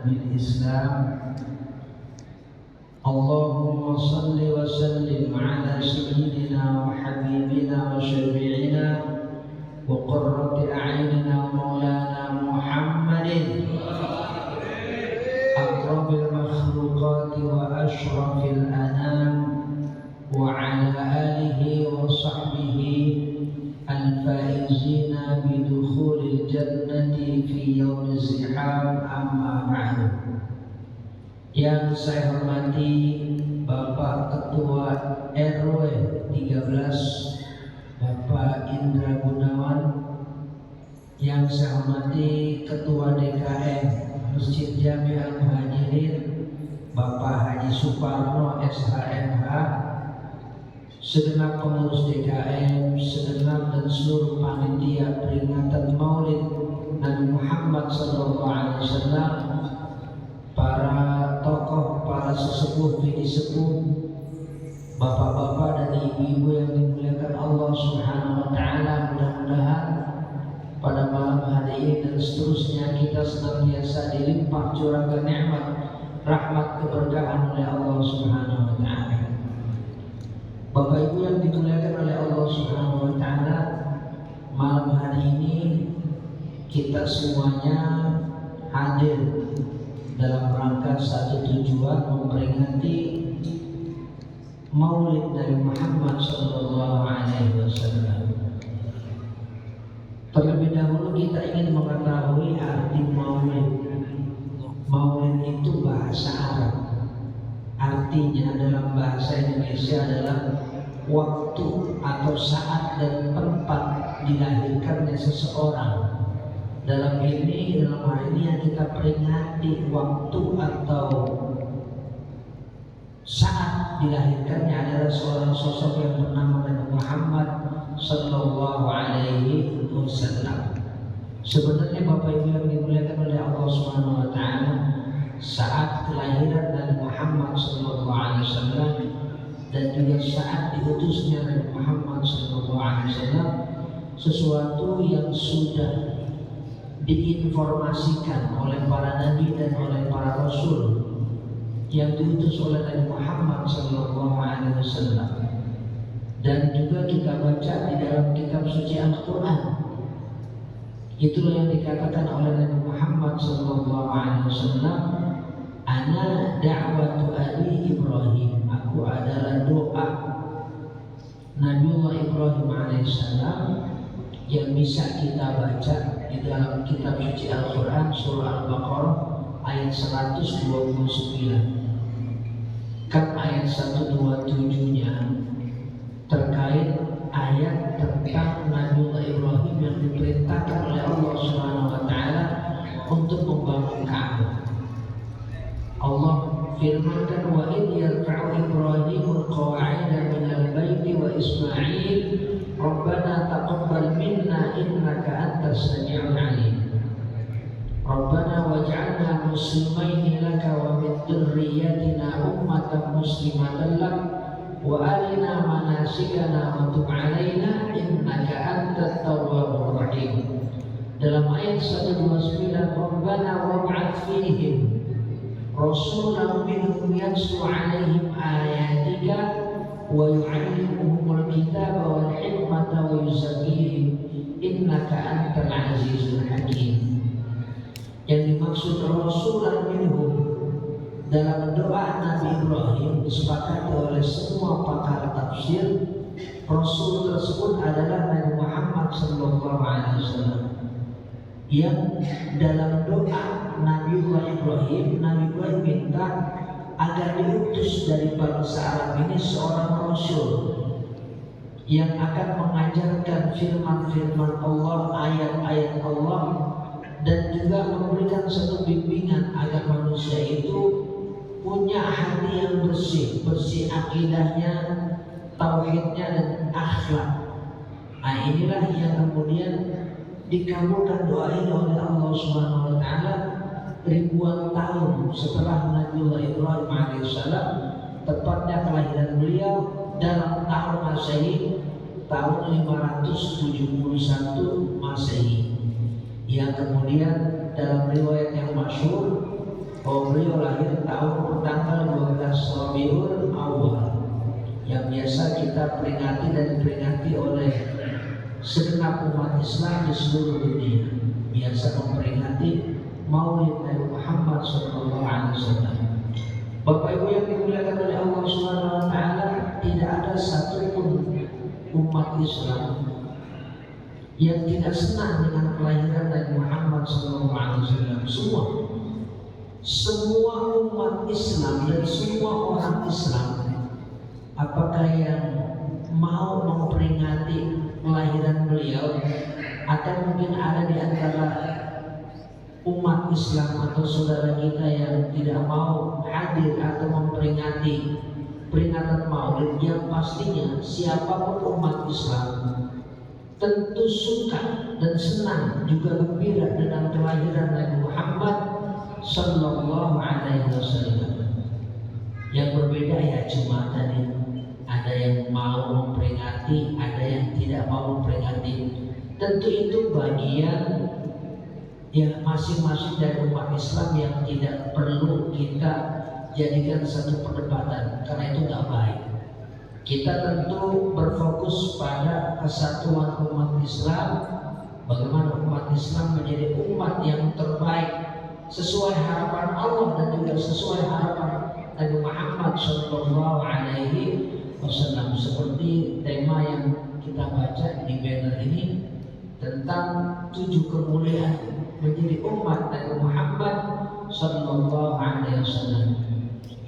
بالإسلام. اللهم صل وسلم على سيدنا وحبيبنا وشفيعنا وقرة أعيننا ومولانا محمد أكرم المخلوقات وأشرف الأنام وعلى آله وصحبه الفائزين بدخول الجنة في يوم الزحام. أما بعد. Yang saya hormati Bapak Ketua RW 13 Bapak Indra Gunawan, yang saya hormati Ketua DKM Masjid Jami Al-Muhajirin Bapak Haji Suparno SHMH, segenap pengurus DKM, segenap dan seluruh panitia peringatan Maulid Nabi Muhammad SAW, para tokoh, para sesepuh, bini sepuh, bapak-bapak dan ibu-ibu yang dimuliakan Allah Subhanahu wa taala. Mudah-mudahan pada malam hari ini dan seterusnya kita senantiasa dilimpah curahkan nikmat, rahmat, keberkahan oleh Allah Subhanahu wa taala. Bapak Ibu yang dimuliakan oleh Allah Subhanahu wa taala, malam hari ini kita semuanya hadir dalam rangka satu tujuan, memperingati Maulid Nabi Muhammad SAW. Terlebih dahulu kita ingin mengetahui arti Maulid. Maulid itu bahasa Arab. Artinya dalam bahasa Indonesia adalah waktu atau saat dan tempat dilahirkannya seseorang. Dalam hari ini yang kita peringati waktu atau saat dilahirkannya adalah seorang sosok yang bernama Nabi Muhammad Sallallahu Alaihi Wasallam. Sebenarnya Bapak Ibu yang dimuliakan oleh Allah Subhanahu Wa Taala, saat kelahiran Nabi Muhammad Sallallahu Alaihi Wasallam dan juga saat diutusnya Nabi Muhammad Sallallahu Alaihi Wasallam, sesuatu yang sudah diinformasikan oleh para nabi dan oleh para rasul yang diutus oleh Nabi Muhammad Sallallahu Alaihi Wasallam, dan juga kita baca di dalam kitab suci Al-Quran. Itulah yang dikatakan oleh Nabi Muhammad Sallallahu Alaihi Wasallam, ana da'watu abi Ibrahim, aku adalah doa Nabiullah Ibrahim alaihissalam, yang bisa kita baca di dalam kitab suci Al-Quran surah Al-Baqarah ayat 129. Kan ayat 127-nya terkait ayat tentang Nabiullah Ibrahim yang diperintahkan oleh Allah Subhanahu wa taala untuk membangun Ka'bah. Allah firmankan, wa idh yarfa'u Ibrahimul qawa'ida minal baiti wa Ismail Rabbana taqabbal minna innaka antas sami'ul 'alim. Rabbana waj'alna muslimaini laka wa min dzurriyyatina ummatan muslimatan lak wa arina manasikana wa tub 'alaina innaka antat tawwabur rahim. Dalam ayat 129, Rabbana wab'ath fihim rasulan minhum yatlu 'alaihim ayatika wa yu'allimuhumul kitaba wal hikmata wa yuzakkihim innaka antal azizul hakim. Yang dimaksud rasulan minhum dalam doa Nabi Ibrahim disepakati oleh semua pakar tafsir, rasul tersebut adalah Nabi Muhammad Sallallahu Alaihi Wasallam. Yang dalam doa Nabi Ibrahim minta agar diutus dari bangsa Arab ini seorang rasul yang akan mengajarkan firman-firman Allah, ayat-ayat Allah, dan juga memberikan satu bimbingan agar manusia itu punya hati yang bersih akidahnya, tauhidnya dan akhlak. Nah, inilah yang kemudian dikabulkan doa ini oleh Allah Subhanahu wa taala ribuan tahun setelah Nabiullah Ibrahim alaihissalam, tepatnya kelahiran beliau dalam tahun Masehi tahun 571 Masehi, yang kemudian dalam riwayat yang masyhur Beliau lahir tanggal 12 Rabiul Awal yang biasa kita peringati oleh segenap umat Islam di seluruh dunia, biasa memperingati Maulid Nabi Muhammad SAW. Bapak Ibu yang dimuliakan oleh Allah Subhanahu wa taala, tidak ada satupun umat Islam yang tidak senang dengan kelahiran Nabi Muhammad SAW. Semua umat Islam dan semua orang Islam, apakah yang mau memperingati kelahiran beliau, atau mungkin ada di antara umat Islam atau saudara kita yang tidak mau hadir atau memperingati peringatan Maulid, yang pastinya siapapun umat Islam tentu suka dan senang juga gembira dengan kelahiran Nabi Muhammad Sallallahu Alaihi Wasallam. Yang berbeda ya cuma tadi, ada yang mau memperingati, ada yang tidak mau memperingati. Tentu itu bagian yang masing-masing dari umat Islam yang tidak perlu kita jadikan satu perdebatan, karena itu tidak baik. Kita tentu berfokus pada kesatuan umat Islam, bagaimana umat Islam menjadi umat yang terbaik sesuai harapan Allah dan juga sesuai harapan Nabi Muhammad Sallallahu Alaihi Wasallam. Seperti tema yang kita baca di banner ini tentang 7 kemuliaan menjadi umat Nabi Muhammad Sallallahu Alaihi Wasallam.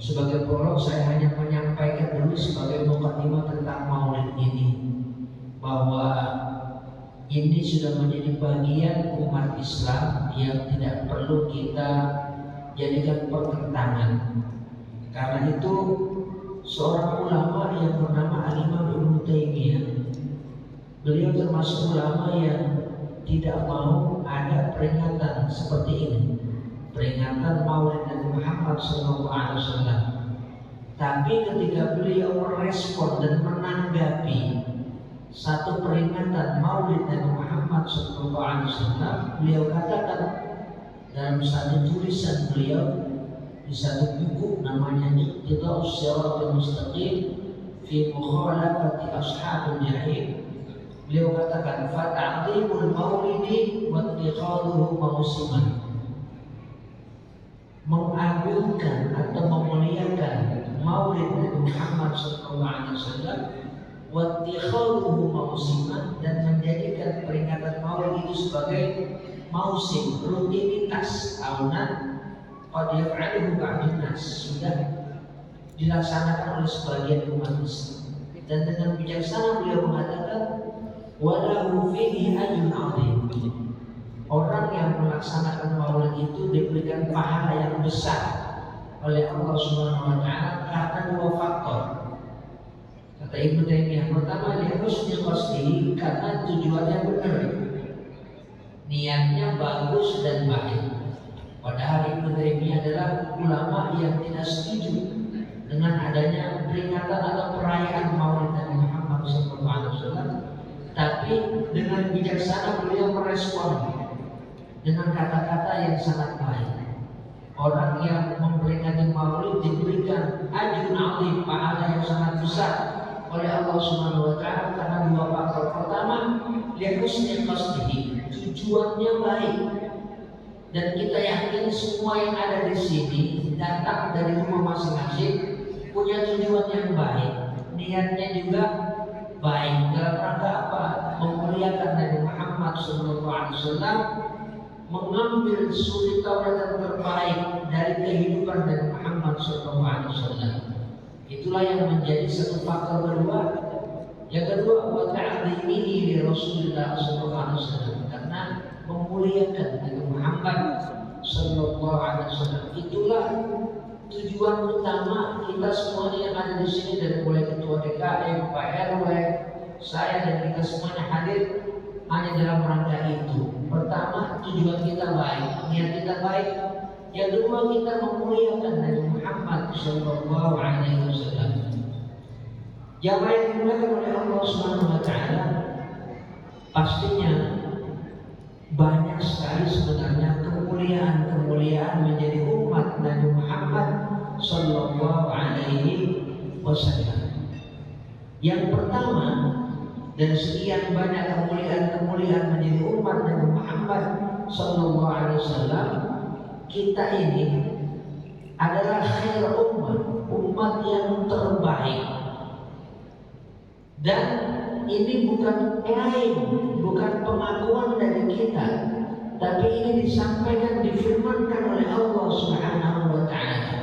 Sebagai prolog, saya hanya menyampaikan dulu sebagai mukadimah tentang Maulid ini, bahwa ini sudah menjadi bagian umat Islam yang tidak perlu kita jadikan pertentangan. Karena itu seorang ulama yang bernama Al-Imam Ibnu Taimiyah, beliau termasuk ulama yang tidak mau ada peringatan seperti ini, peringatan Maulid Nabi Muhammad SAW. Tapi ketika beliau merespon dan menanggapi satu peringatan Maulid Nabi Muhammad SAW, beliau katakan dalam satu tulisan beliau di satu buku namanya Iqtida'us Shiratal Mustaqim fi Mukhalafati Ashabil Jahim, beliau katakan fata'zimul maulidi wa ittikhaduhu mausiman, mengagungkan atau memuliakan Maulid Nabi Muhammad SAW wattikhaduhu mausiman, dan menjadikan peringatan Maulid itu sebagai mausim, rutinitas tahunan, qad yaf'aluhu ba'dun nas, sudah dilaksanakan oleh sebagian umat Islam. Dan dengan bijaksana beliau mengatakan walahu fihi ajrun 'azim, orang yang melaksanakan Maulid itu diberikan pahala yang besar oleh Allah Subhanahu wa taala karena 2 faktor. Kata Ibnu Taimiyah, pertama dia husnul qasdi, karena tujuannya benar, niatnya bagus dan baik. Padahal Ibnu Taimiyah adalah ulama yang tidak setuju dengan adanya peringatan atau perayaan Maulid Nabi Muhammad SAW. Tapi dengan bijaksana beliau merespon dengan kata-kata yang sangat baik. Orang yang memperingati Maulid diberikan ajrun 'azim, pahala yang sangat besar oleh Allah Subhanahu wa taala karena 2 faktor. Pertama, husnul qasdihi, tujuannya baik. Dan kita yakin semua yang ada di sini datang dari rumah masing-masing punya tujuan yang baik, niatnya juga baik. Dalam rangka apa? Memuliakan Nabi Muhammad SAW, mengambil suri tauladan terbaik dari kehidupan Nabi Muhammad SAW. Itulah yang menjadi satu faktor kedua. Yang kedua, wa ta'zimihi li Rasulillah SAW, karena memuliakan Nabi Muhammad SAW. Itulah tujuan utama kita semuanya yang ada di sini, dari mulai ketua DKM, Pak RW, saya dan kita semuanya hadir hanya dalam rangka itu. Pertama, tujuan kita baik, niat kita baik. Yang kedua, kita memuliakan Nabi Muhammad SAW. Jamaah yang dimuliakan oleh Allah Subhanahu wa taala, pastinya banyak sekali sebenarnya kemuliaan-kemuliaan menjadi umat Nabi wasallam. Yang pertama, dan sekian banyak kemuliaan-kemuliaan menjadi umat Nabi Muhammad sallallahu alaihi wasallam, kita ini adalah khair umat yang terbaik. Dan ini bukan klaim, bukan pengakuan dari kita, tapi ini disampaikan, difirmankan oleh Allah Subhanahu wa taala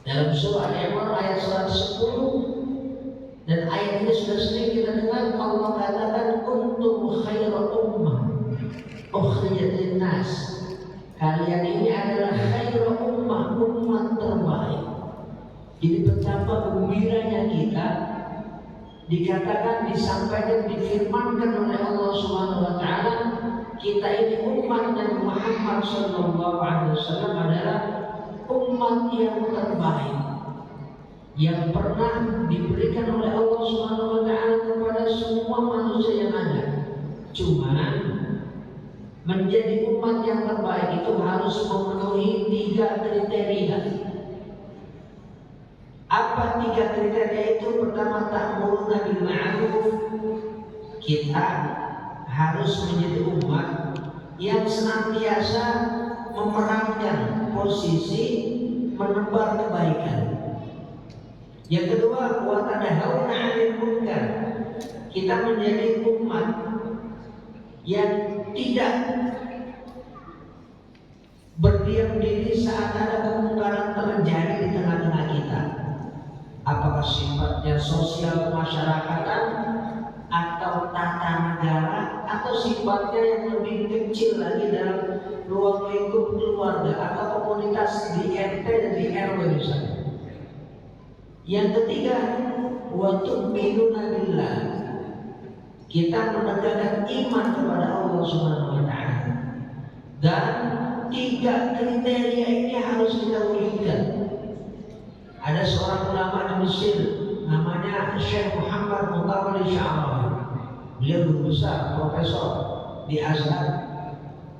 dalam surah Al-Imran ayat 110. Dan ayat ini sudah sering kita dengar. Allah katakan kuntum khairu ummah ukhrijat linnas. Kalian ini adalah khairu ummah, umat terbaik. Jadi betapa gembiranya kita dikatakan, disampaikan, difirmankan oleh Allah Subhanahu wa taala, kita ini umat Nabi Muhammad sallallahu alaihi wasallam adalah umat yang terbaik yang pernah diberikan oleh Allah Subhanahu wa taala kepada semua manusia yang ada. Cuma menjadi umat yang terbaik itu harus memenuhi 3 kriteria. Apa 3 kriteria itu? Pertama, ta'muruna bil ma'ruf. Kita harus menjadi umat yang senantiasa memerankan posisi menebar kebaikan. Yang kedua, wa tanahawna 'anil munkar. Kita menjadi umat yang tidak berdiam diri saat ada kemungkaran terjadi di tengah-tengah kita. Apakah sifatnya sosial kemasyarakatan atau tata negara, atau sifatnya yang lebih kecil lagi dalam ruang lingkup keluarga atau komunitas di RT dan di RW misalnya. Yang ketiga, wa tu'minuna billah. Kita menegakkan iman kepada Allah Subhanahu wa taala. Dan 3 kriteria ini harus kita wujudkan. Ada seorang ulama di Mesir namanya Syekh Muhammad Mutawalli Sya'rawi. Beliau guru besar, profesor di Azhar,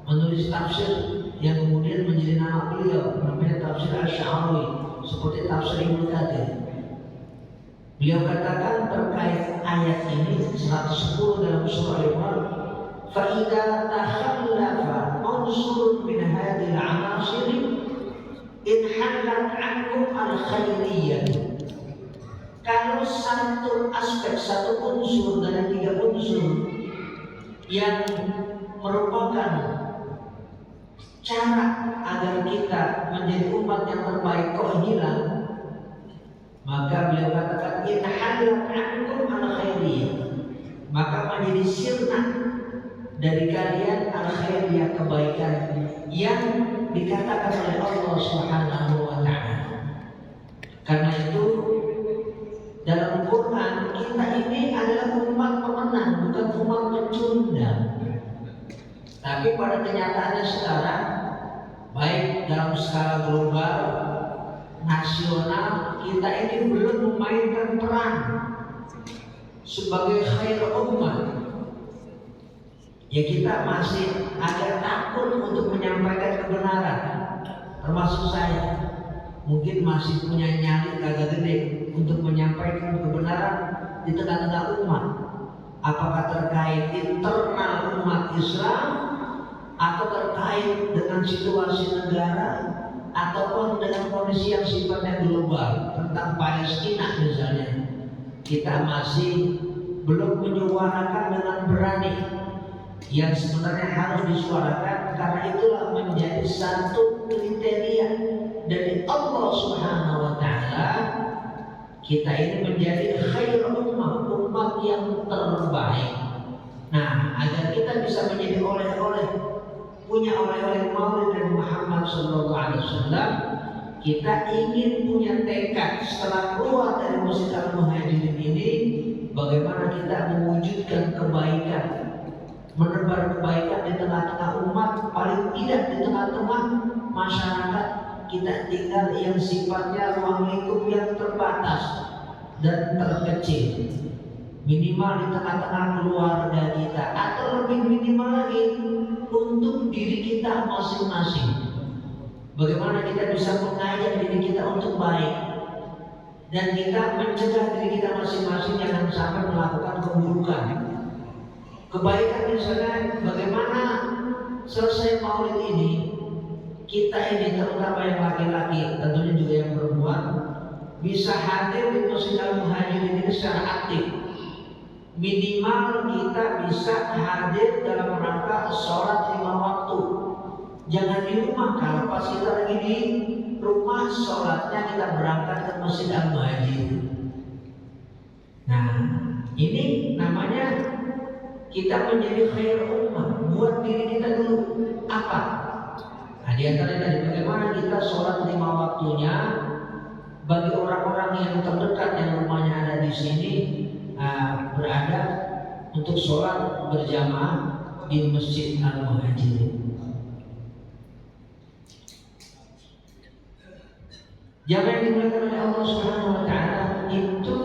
menulis tafsir yang kemudian menjadi nama beliau, namanya Tafsir Asy-Sya'rawi, seperti tafsir Ibnu Katsir. Beliau katakan terkait ayat ini 110 dalam surah Al-Imran, fa idza takhallafa unsur min hadhihi al-'anasir in halat 'ankum al-khairiyyah. Kalau satu aspek, satu unsur dari 3 unsur yang merupakan cara agar kita menjadi umat yang terbaik kok hilang, maka beliau katakan inhalat ankum al khairiyah, maka menjadi sirna dari kalian al khairiyah, kebaikan yang dikatakan oleh Allah Subhanahu wa taala. Karena itu dalam Quran kita ini adalah umat pemenang, bukan umat pecundang. Tapi pada kenyataannya sekarang, baik dalam skala global, nasional, kita ini belum memainkan peran sebagai khair ummah. Ya, kita masih agak takut untuk menyampaikan kebenaran. Termasuk saya, mungkin masih punya nyali agak gede untuk menyampaikan kebenaran di tengah-tengah umat. Apakah terkait internal umat Islam, atau terkait dengan situasi negara, ataupun dengan kondisi yang sifatnya global, tentang Palestina misalnya. Kita masih belum menyuarakan dengan berani yang sebenarnya harus disuarakan, karena itulah menjadi satu kriteria dari Allah Subhanahu wa taala. Kita ini menjadi khair ummah, umat yang terbaik. Nah, agar kita bisa menjadi punya oleh-oleh Maulid Nabi Muhammad sallallahu alaihi wasallam, kita ingin punya tekad setelah keluar dari Masjid Al-Muhajirin ini, bagaimana kita mewujudkan kebaikan, menebar kebaikan di tengah-tengah umat, paling tidak di tengah-tengah masyarakat kita tinggal yang sifatnya ruang lingkup yang terbatas dan terkecil. Minimal di tengah-tengah keluarga kita, atau lebih minimal lagi untuk diri kita masing-masing. Bagaimana kita bisa mengajak diri kita untuk baik. dan kita mencegah diri kita masing-masing jangan sampai melakukan keburukan. Kebaikan misalnya bagaimana selesai maulid ini kita ini terutama yang laki-laki, tentunya juga yang perempuan, bisa hadir di Masjid Al-Muhajirin ini secara aktif. Minimal kita bisa hadir dalam rangka sholat 5 waktu. Jangan di rumah, kalau pas kita lagi di rumah sholatnya kita berangkat ke Masjid Al-Muhajirin. Nah, ini namanya kita menjadi khair ummah. Buat diri kita dulu apa? Nah, di antara tadi bagaimana kita sholat 5 waktunya bagi orang-orang yang terdekat yang rumahnya ada di sini, berada untuk sholat berjamaah di Masjid Al-Muhajirin. Jamaah yang dimuliakan oleh Allah Subhanahu wa taala itu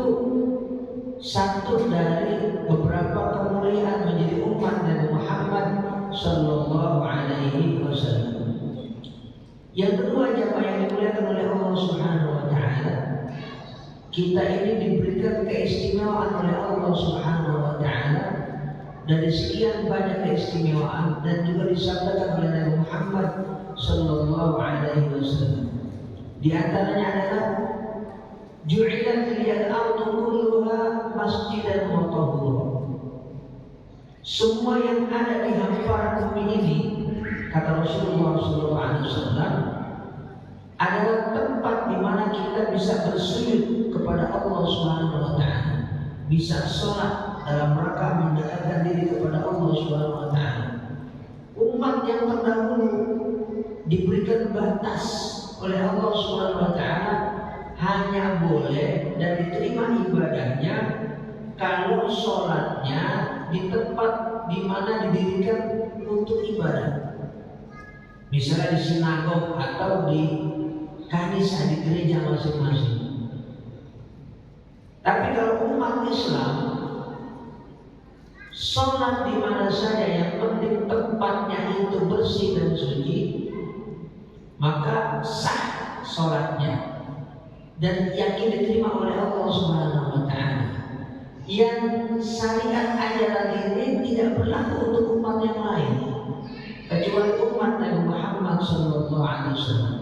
satu dari beberapa kemuliaan menjadi umat Nabi Muhammad sallallahu alaihi wasallam. Yang kedua, jamaah yang dimuliakan oleh Allah Subhanahu wa taala, kita ini diberikan keistimewaan oleh Allah Subhanahu wa taala dari sekian banyak keistimewaan dan juga disampaikan oleh Nabi Muhammad sallallahu alaihi wasallam. Di antaranya adalah ju'ilat liyal ardu kulluha masjidan wa tahura. Semua yang ada di hamparan bumi ini, kata Rasulullah SAW, adalah tempat di mana kita bisa bersujud kepada Allah Subhanahu wa taala, bisa sholat dalam rangka mendekatkan diri kepada Allah Subhanahu wa taala. Umat yang terdahulu diberikan batas oleh Allah Subhanahu wa taala hanya boleh dan diterima ibadahnya kalau sholatnya di tempat di mana didirikan untuk ibadah. Misalnya di sinagog atau di kanisa, di gereja masing-masing. Tapi kalau umat Islam sholat di mana saja yang penting tempatnya itu bersih dan suci, maka sah sholatnya dan yakin diterima oleh Allah Subhanahu wa taala. Yang syariat ajaran ini tidak berlaku untuk umat yang lain kecuali umat Nabi Muhammad sallallahu alaihi wasallam.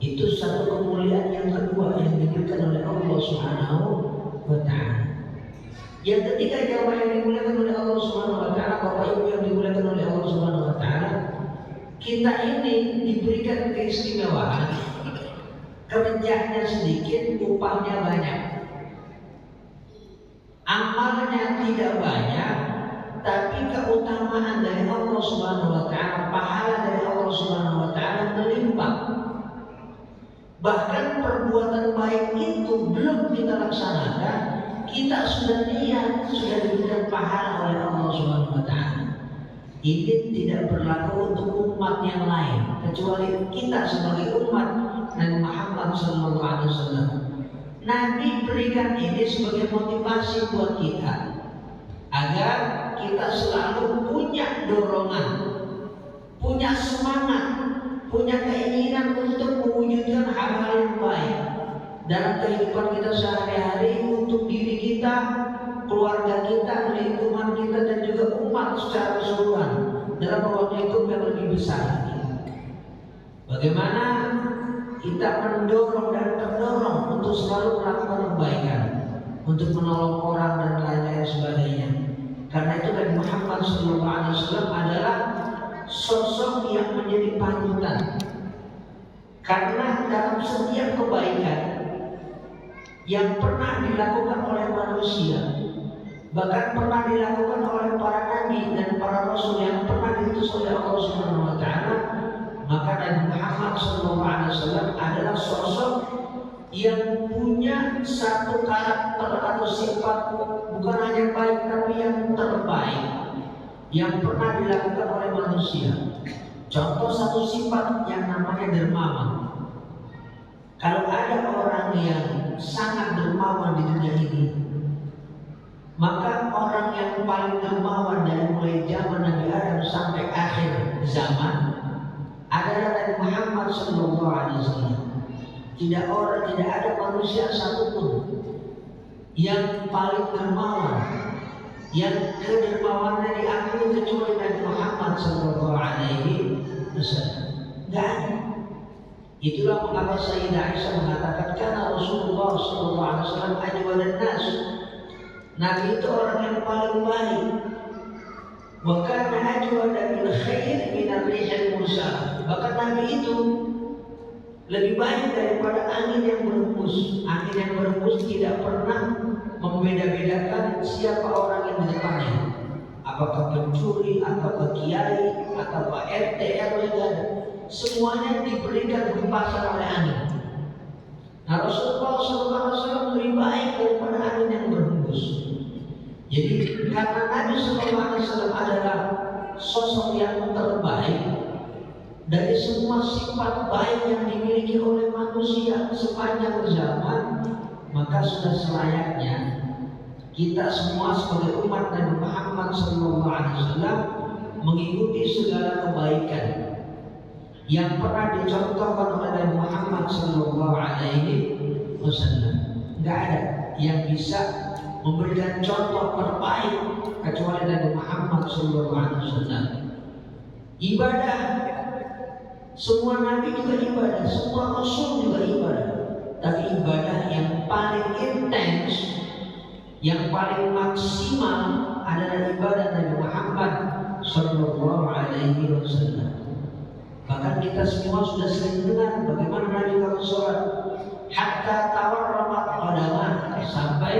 Itu satu kemuliaan yang kedua yang diberikan oleh Allah Subhanahu wa taala. Yang ketiga, jamaah yang dimuliakan oleh Allah Subhanahu wa taala, Bapak Ibu yang dimuliakan oleh Allah Subhanahu wa taala, kita ini diberikan keistimewaan, kerjanya sedikit, upahnya banyak. Amalnya tidak banyak, tapi keutamaan dari Allah Subhanahu wa taala, pahala dari Allah Subhanahu wa taala melimpah. Bahkan perbuatan baik itu belum kita laksanakan, kita sudah niat, sudah diberikan pahala oleh Allah Subhanahu wa taala. Ini tidak berlaku untuk umat yang lain kecuali kita sebagai umat Nabi Muhammad SAW. Nabi berikan ini sebagai motivasi buat kita agar kita selalu punya dorongan, punya semangat, punya keinginan untuk mewujudkan hal-hal yang baik dalam kehidupan kita sehari-hari untuk diri kita, keluarga kita, lingkungan kita, dan juga umat secara keseluruhan dalam ruang lingkup yang lebih besar lagi. Bagaimana kita mendorong dan terdorong untuk selalu melakukan kebaikan, untuk menolong orang dan lain-lain sebagainya. Karena itu Nabi Muhammad SAW adalah sosok yang menjadi panutan. Karena dalam setiap kebaikan yang pernah dilakukan oleh manusia, bahkan pernah dilakukan oleh para nabi dan para rasul yang pernah diutus oleh Allah Subhanahu wa taala, maka Nabi Muhammad SAW adalah sosok yang punya satu karakter atau sifat bukan hanya baik tapi yang terbaik yang pernah dilakukan oleh manusia. Contoh satu sifat yang namanya dermawan. Kalau ada orang yang sangat dermawan di dunia ini, maka orang yang paling dermawan dari mulai zaman Nabi Adam sampai akhir zaman adalah Nabi Muhammad SAW. Tidak ada manusia satupun yang paling dermawan, yang kedermawannya diakui kecuali Nabi Muhammad sallallahu alaihi wasallam. Enggak ada. Itulah mengapa Sayyidah Aisyah mengatakan karena Rasulullah sallallahu alaihi wasallam ajwadan nas. Nabi itu orang yang paling baik. Wa kana ajwada bil khair min ar-rihil mursal. Bahkan Nabi itu lebih baik daripada angin yang berhembus. Angin yang berhembus tidak pernah membeda-bedakan siapa orang yang di depannya. Apakah pencuri, atau kiai, atau RT, RW, semuanya diberikan hempasan oleh angin. Nah, Rasulullah SAW lebih baik daripada angin yang berhembus. Jadi karena Nabi SAW adalah sosok yang terbaik, dari semua sifat baik yang dimiliki oleh manusia sepanjang zaman, maka sudah selayaknya kita semua sebagai umat Nabi Muhammad SAW mengikuti segala kebaikan yang pernah dicontohkan oleh Nabi Muhammad SAW. Nggak ada yang bisa memberikan contoh terbaik kecuali Nabi Muhammad SAW. Ibadah, semua nabi juga ibadah, semua rasul juga ibadah. Tapi ibadah yang paling intens, yang paling maksimal adalah ibadah Nabi Muhammad sallallahu alaihi wasallam. Bahkan kita semua sudah sering dengar bagaimana Nabi kalau sholat hatta tawarramat qadamah, sampai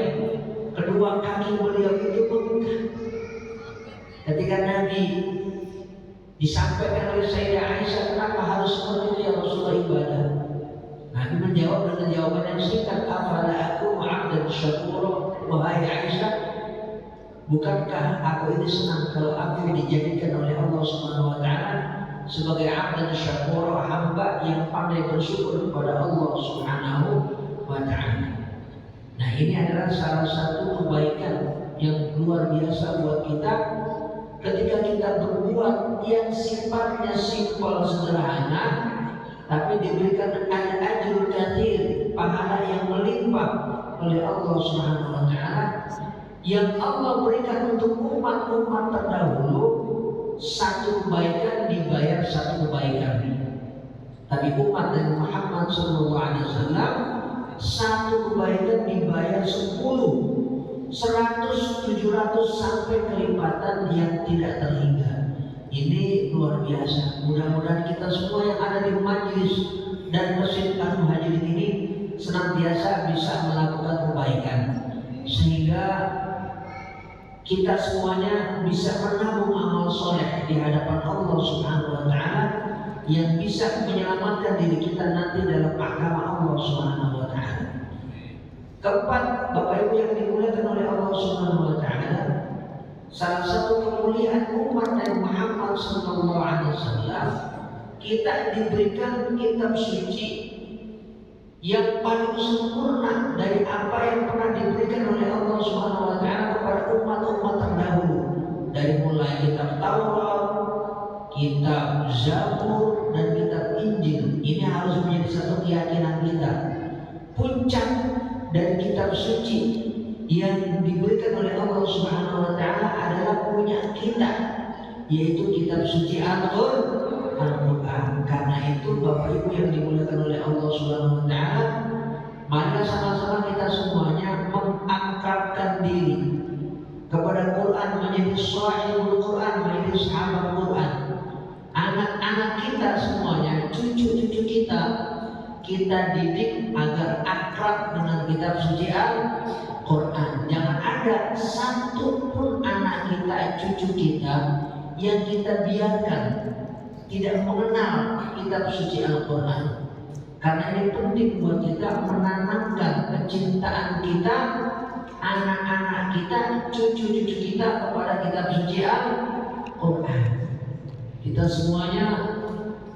kedua kaki beliau itu bengkak. Ketika Nabi disampaikan oleh Sayyidah Aisyah, kenapa harus seperti itu ya Rasulullah ibadah? Nabi menjawab dengan jawaban yang singkat, afala aku abdan syakura, wahai Aisyah, bukankah aku ini senang kalau aku dijadikan oleh Allah Subhanahu wa taala sebagai abdan syakura, hamba yang pandai bersyukur kepada Allah Subhanahu wa taala. Nah, ini adalah salah satu kebaikan yang luar biasa buat kita ketika kita berbuat yang sifatnya simpel sederhana, tapi diberikan ajrul katsir, pahala yang melimpah oleh Allah Subhanahu wa taala, yang Allah berikan untuk umat-umat terdahulu. Satu kebaikan dibayar satu kebaikan. Tapi umat Nabi Muhammad SAW satu kebaikan dibayar 10, 100, 700 sampai kelipatan yang tidak terhingga. Ini luar biasa. Mudah-mudahan kita semua yang ada di majlis dan masjid Al Muhajirin ini senantiasa bisa melakukan kebaikan, sehingga kita semuanya bisa menabung amal soleh di hadapan Allah Subhanahu wa taala yang bisa menyelamatkan diri kita nanti dalam mahkamah Allah Subhanahu wa taala. Keempat, Bapak Ibu yang dimuliakan oleh Allah Subhanahu wa taala, salah satu kemuliaan umat Nabi Muhammad sallallahu alaihi wasallam, kita diberikan kitab suci yang paling sempurna dari apa yang pernah diberikan oleh Allah Subhanahu wa taala kepada umat-umat terdahulu. Dari mulai kitab Taurat, kitab Zabur, dan kitab Injil. Ini harus menjadi satu keyakinan kita. Puncak dari kitab suci yang diberikan oleh Allah Subhanahu wa taala adalah punya kita, yaitu kitab suci Al-Quran. Karena itu Bapak Ibu yang dimuliakan oleh Allah Subhanahu wa taala, mari sama-sama kita semuanya mengakrabkan diri kepada Quran, menjadi shahibul Quran, menjadi sahabat Quran. Anak-anak kita semuanya, cucu-cucu kita didik agar akrab dengan kitab suci Al-Quran. Jangan ada satu pun anak kita, cucu kita yang kita biarkan tidak mengenal kitab suci Al-Quran. Karena ini penting buat kita menanamkan kecintaan kita, anak-anak kita, cucu-cucu kita kepada kitab suci Al-Quran. Kita semuanya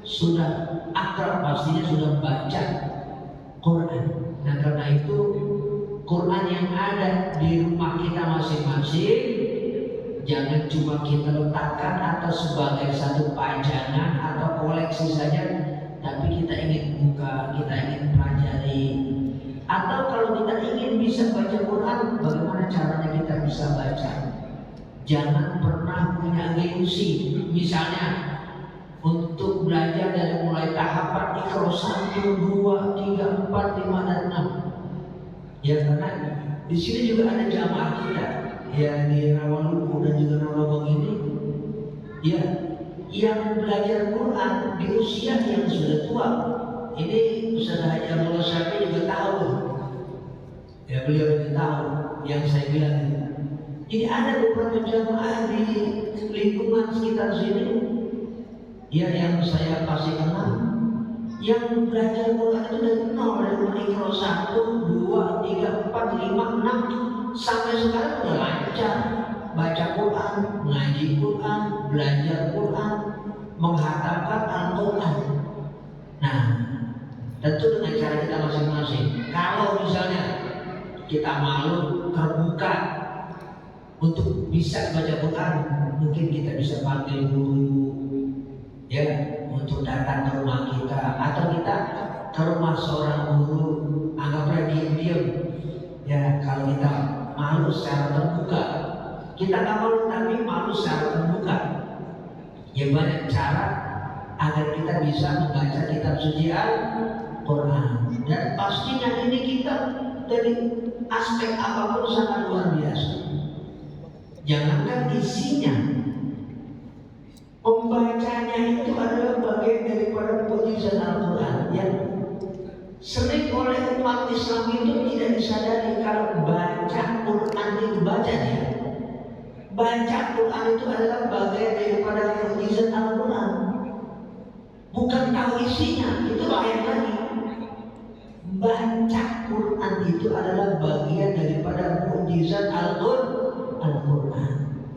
sudah akrab, pastinya sudah baca Quran. Nah, karena itu Quran yang ada di rumah kita masing-masing jangan cuma kita letakkan atau sebagai satu pajangan atau koleksi saja, tapi kita ingin buka, kita ingin pelajari. Atau kalau kita ingin bisa baca Quran, bagaimana caranya kita bisa baca? Jangan pernah punya ilusi. Misalnya untuk belajar dari mulai tahapan Iqra 1, 2, 3, 4, 5, dan 6. Ya, karena di sini juga ada jamaah kita ya di Rawaluku dan juga Rawabang ini, ya, yang belajar Quran di usia yang sudah tua. Ini Ustaz Haji Abdullah Syafi'i juga tahu. Ya, beliau juga tahu yang saya bilang. Jadi ada beberapa jamaah di lingkungan sekitar sini, ya, yang saya pasti kenal, yang belajar Quran itu dari nol, dari mulai Iqra 1, 2, 3, 4, 5, 6 sampai sekarang udah lancar baca Quran, ngaji Quran, belajar Quran, menghatamkan Al-Quran. Nah, tentu dengan cara kita masing-masing. Kalau misalnya kita malu terbuka untuk bisa baca Quran, mungkin kita bisa panggil guru, ya, untuk datang ke rumah kita, atau kita ke rumah seorang guru, anggaplah diam-diam. Ya, kalau kita malu secara terbuka, kita nggak malu tapi malu secara terbuka. Ya, banyak cara agar kita bisa membaca kitab suci Al-Quran. Dan pastinya ini kita dari aspek apapun sangat luar biasa. Jangankan isinya, pembacanya itu adalah bagian daripada mukjizat Al-Quran yang sering oleh umat Islam itu tidak disadari. Kalau baca Quran itu bacanya, baca Quran itu adalah bagian daripada mukjizat Al-Quran. Bukan tahu isinya, itu lain lagi. Baca Quran itu adalah bagian daripada mukjizat Al-Quran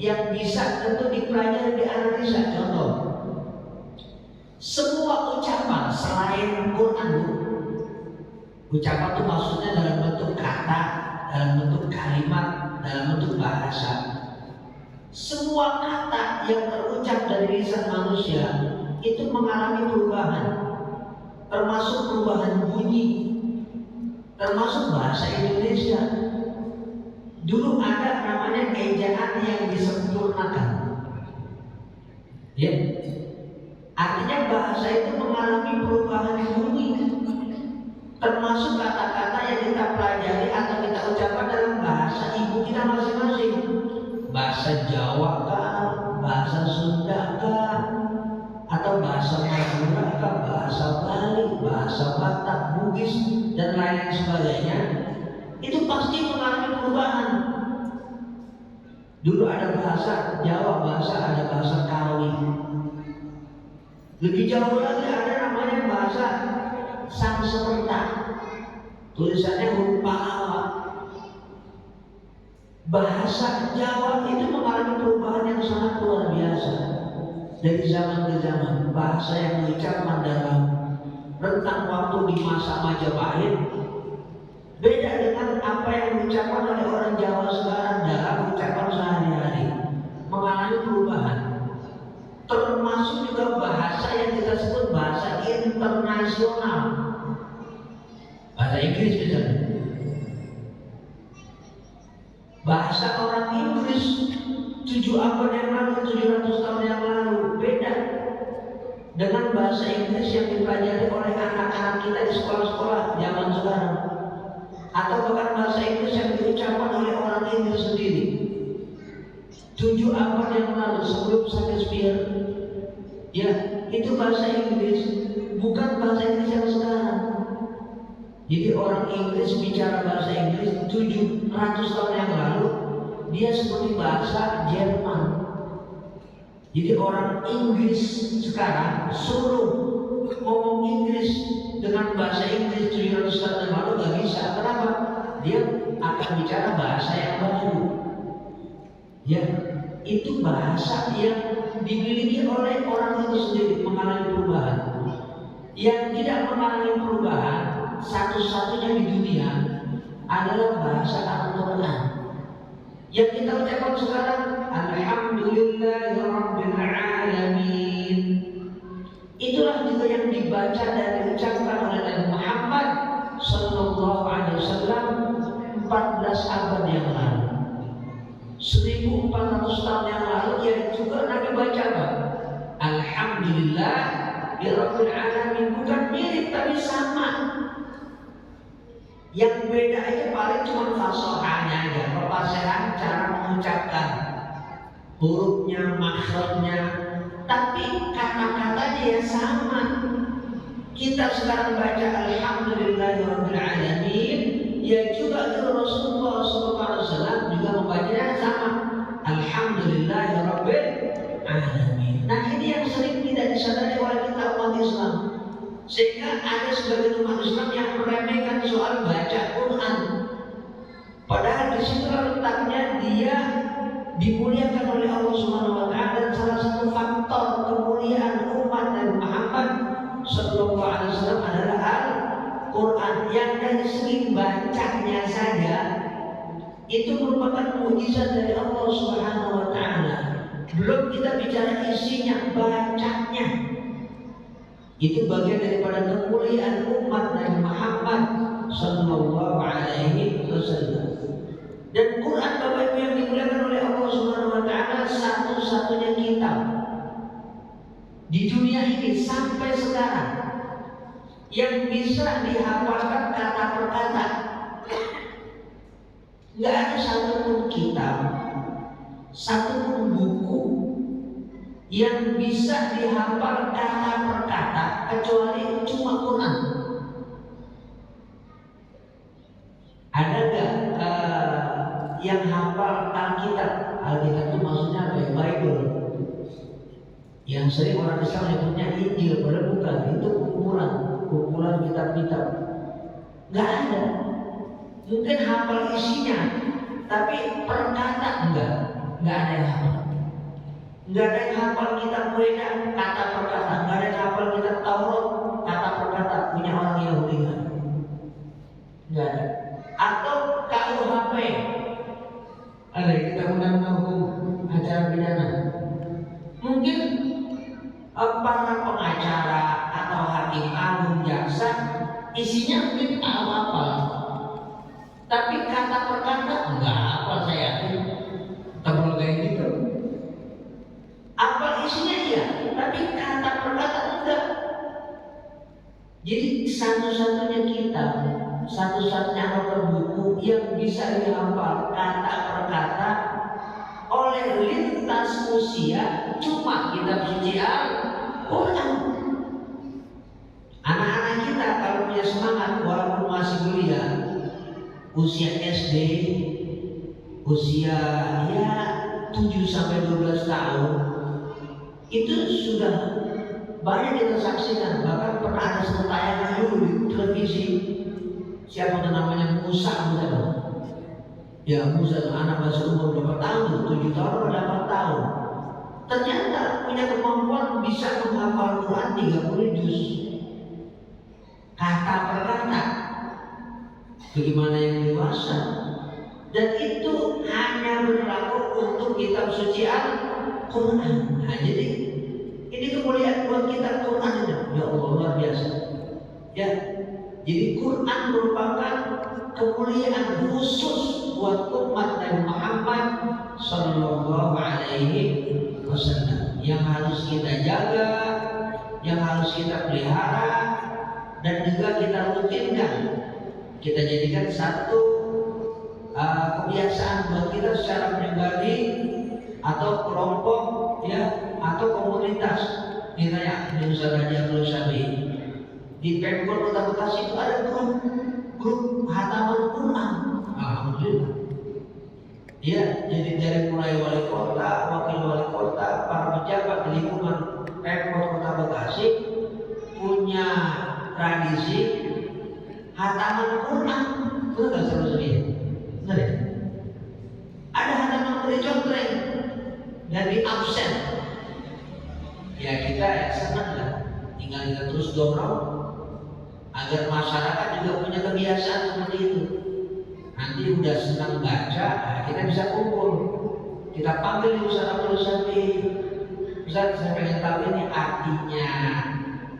yang bisa tentu dipelajari, dianalisa. Contoh, semua ucapan selain Quran, ucapan itu maksudnya dalam bentuk kata, dalam bentuk kalimat, dalam bentuk bahasa. Semua kata yang terucap dari lisan manusia itu mengalami perubahan, termasuk perubahan bunyi, termasuk bahasa Indonesia. Dulu ada namanya ejaan yang disempurnakan. Ya, artinya bahasa itu mengalami perubahan bunyi, termasuk kata-kata yang kita pelajari atau kita ucapkan dalam bahasa ibu kita masing-masing. Bahasa Jawa kah, bahasa Sunda kah, atau bahasa Madura kah, bahasa Bali, bahasa Batak, Bugis, dan lain-lain sebagainya. Itu pasti mengalami perubahan. Dulu ada bahasa Jawa, ada bahasa Kawi. Lebih jauh lagi ada namanya bahasa Sanskerta, tulisannya huruf Pallawa. Bahasa Jawa itu mengalami perubahan yang sangat luar biasa dari zaman ke zaman. Bahasa yang diucapkan dalam rentang waktu di masa Majapahit beda dengan apa yang diucapkan oleh orang Jawa sekarang dalam ucapan sehari-hari, mengalami perubahan. Termasuk juga bahasa yang kita sebut bahasa internasional, bahasa Inggris misalnya. Bahasa orang Inggris 7 abad yang lalu, 700 tahun yang lalu beda dengan bahasa Inggris yang dipelajari oleh anak-anak kita di sekolah-sekolah zaman sekarang, atau bahkan bahasa Inggris yang diucapkan oleh orang Inggris sendiri 7 abad yang lalu sebelum Shakespeare. Ya, itu bahasa Inggris, bukan bahasa Inggris yang sekarang. Jadi orang Inggris bicara bahasa Inggris 700 tahun yang lalu, dia seperti bahasa Jerman. Jadi orang Inggris sekarang suruh ngomong Inggris dengan bahasa Inggris 700 tahun yang lalu gak bisa. Kenapa? Dia akan bicara bahasa yang baru. Ya, itu bahasa yang dimiliki oleh orang itu sendiri, mengalami perubahan. Yang tidak mengalami perubahan satu-satunya di dunia adalah bahasa Al-Quran. Yang kita ucapkan sekarang, Alhamdulillahirabbil alamin. Itulah juga yang dibaca dan diucapkan oleh Nabi Muhammad Sallallahu Alaihi Wasallam 14 abad yang lalu. 1400 tahun yang lalu ya juga Nabi baca apa? Alhamdulillah Rabbil Alamin. Bukan mirip tapi sama. Yang beda itu paling cuma fasahahnya aja, kefasihan cara mengucapkan, hurufnya, makhrajnya, tapi kata-katanya ya sama. Kita sekarang baca Alhamdulillahirabbil alamin, ya juga itu Rasulullah SAW juga membacanya sama. Alhamdulillahirabbil alamin. Nah ini yang sering tidak disadari oleh kita umat Islam. Sehingga ada sebagian umat Islam yang meremehkan soal baca Quran. Padahal di situ letaknya dia dimuliakan oleh Allah Subhanahu wa taala, dan salah satu faktor kemuliaan umat Nabi Muhammad Sallallahu Alaihi Wasallam adalah Al-Quran, yang dari segi bacanya saja itu merupakan mukjizat dari Allah Subhanahu wa taala. Belum kita bicara isinya, bacanya. Itu bagian daripada kemuliaan umat Nabi Muhammad Sallallahu Alaihi Wasallam. Dan Quran Bapak Ibu yang dimuliakan oleh Allah Subhanahu Wa Taala satu-satunya kitab di dunia ini sampai sekarang yang bisa dihafalkan kata per kata. Nggak ada satupun kitab, satupun buku yang bisa dihafal kata per kata kecuali cuma Quran. Ada nggak yang hafal Alkitab? Alkitab itu maksudnya apa? Bible. Yang sering orang Islam nyebutnya Injil, padahal bukan. Itu kumpulan kitab-kitab. Nggak ada. Mungkin hafal isinya, tapi per kata nggak ada yang hafal. Nggak ada yang hafal kitab Muida kata per kata, nggak ada yang hafal kitab Taurat kata per kata, punya orang Yahudi nggak ada. Atau KUHP, ada kita undang-undang hukum acara pidana. Mungkin para pengacara atau hakim agung, jaksa, isinya mungkin tahu apa, tapi kata per kata nggak apa, saya yakin. Kalau kayak gitu apa isinya iya, tapi kata per kata enggak. Jadi satu-satunya kitab, satu-satunya novel buku yang bisa dihafal kata per kata oleh lintas usia cuma kitab suci Al-Quran. Anak-anak kita kalau punya semangat walaupun masih kuliah, usia SD, usia ya 7-12 tahun, itu sudah banyak kita saksikan. Bahkan pernah ada satu tayangan dulu di televisi, siapa namanya Musa, ya Musa, anak masih umur berapa tahun, 7 tahun atau 8 tahun, ternyata punya kemampuan bisa menghafal Quran 30 juz kata per kata. Bagaimana yang dewasa? Dan itu hanya berlaku untuk kitab suci Al-Quran. Nah, jadi ini kemuliaan buat kita Quran ini. Ya Allah, luar biasa. Ya, jadi Quran merupakan kemuliaan khusus buat umat Nabi Muhammad Sallallahu Alaihi Wasallam, yang harus kita jaga, yang harus kita pelihara, dan juga kita rutinkan. Kita jadikan satu kebiasaan buat kita secara pribadi atau kelompok, ya, atau komunitas. Misalnya di Ustaz Haji Abdul Syabi, di Pemkot Kota Bekasi itu ada grup hataman Quran. Alhamdulillah. Ya, jadi dari mulai wali kota, wakil wali kota, para pejabat di lingkungan Pemkot Kota Bekasi punya tradisi hataman Quran. Itu nggak seru-seru. Benar ya? Ada hataman Quran contreng dan di absen. Ya kita ya senang lah. Tinggal kita terus dorong agar masyarakat juga punya kebiasaan seperti itu. Nanti udah senang baca, kita bisa kumpul. Kita panggil Ustaz Abdul Syabi. Ustaz, saya pengen tahu ini artinya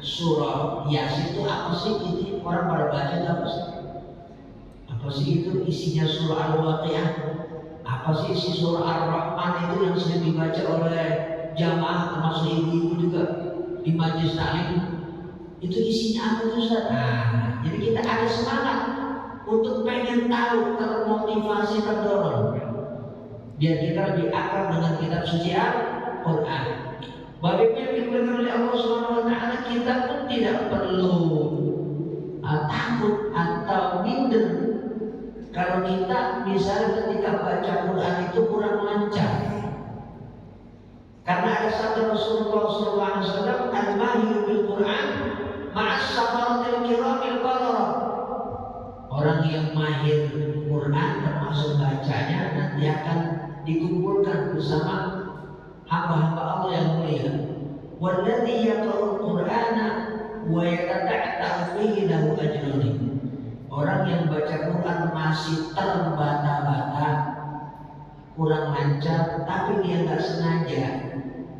surah Yasin itu apa sih? Ini orang pada baca itu apa sih? Apa sih itu isinya surah Al-Waqiah? Apa sih isi surah Ar-Rahman itu yang sering dibaca oleh jamaah termasuk ibu-ibu juga di majelis taklim? Itu isinya apa tuh Ustaz? Nah, jadi kita ada semangat untuk pengen tahu, termotivasi, terdorong biar kita lebih akrab dengan kitab suci Al-Quran. Bapak Ibu yang dimuliakan oleh Allah Subhanahu wa taala, kita pun tidak perlu takut atau minder kalau kita misalnya ketika baca Quran itu kurang lancar. Karena ada sabda Rasulullah SAW, al-mahir bil Quran ma'as safaratil kiramil bararah. Orang yang mahir Quran termasuk bacanya nanti akan dikumpulkan bersama hamba-hamba Allah yang mulia. Walladzi yaqra'ul Qur'ana wa yatata'atta'u fihi lahu ajrun. Orang yang baca Quran masih terbata-bata, kurang lancar, tapi dia nggak sengaja